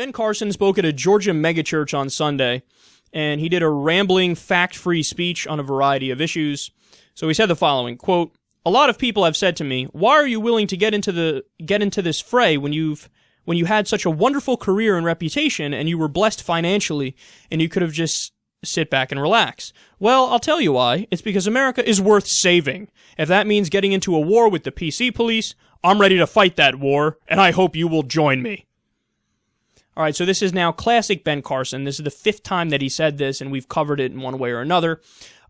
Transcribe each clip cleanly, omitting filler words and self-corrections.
Ben Carson spoke at a Georgia megachurch on Sunday, and he did a rambling, fact-free speech on a variety of issues. So he said the following, quote, "A lot of people have said to me, why are you willing to get into this fray when you had such a wonderful career and reputation and you were blessed financially and you could have just sit back and relax? Well, I'll tell you why. It's because America is worth saving. If that means getting into a war with the PC police, I'm ready to fight that war, and I hope you will join me." All right, so this is now classic Ben Carson. This is the 5th time that he said this, and we've covered it in one way or another.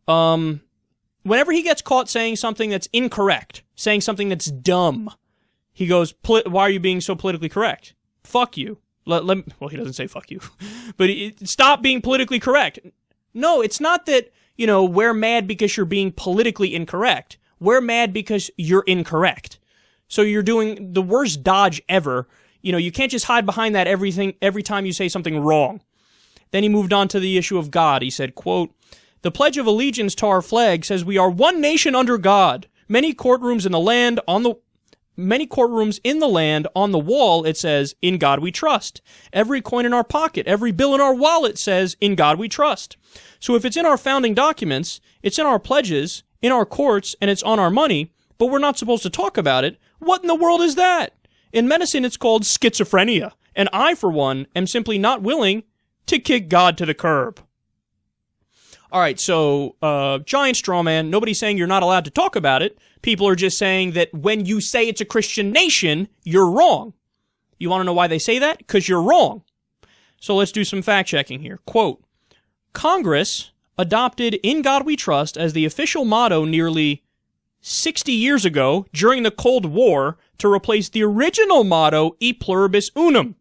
Whenever he gets caught saying something that's incorrect, saying something that's dumb, he goes, "Why are you being so politically correct? Fuck you." Well, he doesn't say fuck you, but stop being politically correct. No, it's not that, we're mad because you're being politically incorrect. We're mad because you're incorrect. So you're doing the worst dodge ever. You can't just hide behind that every time you say something wrong. Then he moved on to the issue of God. He said, quote, "The Pledge of Allegiance to our flag says we are one nation under God. Many courtrooms in the land on the wall, it says, 'In God we trust.' Every coin in our pocket, every bill in our wallet says, 'In God we trust.' So if it's in our founding documents, it's in our pledges, in our courts, and it's on our money, but we're not supposed to talk about it, what in the world is that? In medicine, it's called schizophrenia, and I, for one, am simply not willing to kick God to the curb." All right, so giant straw man. Nobody's saying you're not allowed to talk about it. People are just saying that when you say it's a Christian nation, you're wrong. You want to know why they say that? Because you're wrong. So let's do some fact-checking here. Quote, "Congress adopted 'In God We Trust' as the official motto nearly 60 years ago during the Cold War to replace the original motto 'E Pluribus Unum,'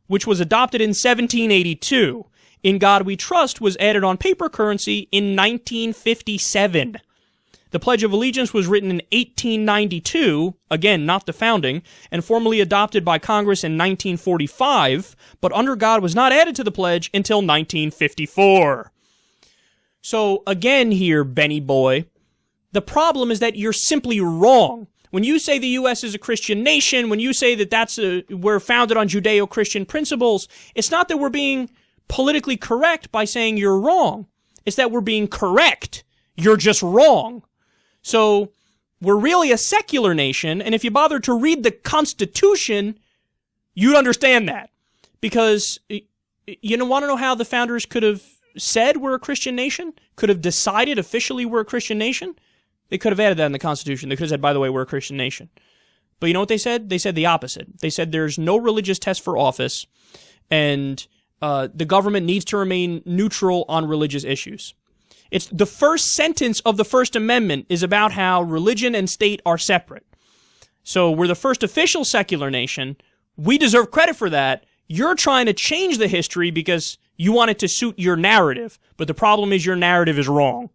which was adopted in 1782. 'In God We Trust' was added on paper currency in 1957. The Pledge of Allegiance was written in 1892, again, not the founding, and formally adopted by Congress in 1945, but 'Under God' was not added to the pledge until 1954. So, again here, Benny boy, the problem is that you're simply wrong. When you say the U.S. is a Christian nation, when you say that we're founded on Judeo-Christian principles, it's not that we're being politically correct by saying you're wrong. It's that we're being correct. You're just wrong. So, we're really a secular nation, and if you bother to read the Constitution, you'd understand that. Because, you want to know how the founders could have said we're a Christian nation? Could have decided officially we're a Christian nation? They could have added that in the Constitution. They could have said, by the way, we're a Christian nation. But you know what they said? They said the opposite. They said there's no religious test for office, and the government needs to remain neutral on religious issues. It's the first sentence of the First Amendment is about how religion and state are separate. So we're the first official secular nation. We deserve credit for that. You're trying to change the history because you want it to suit your narrative. But the problem is your narrative is wrong.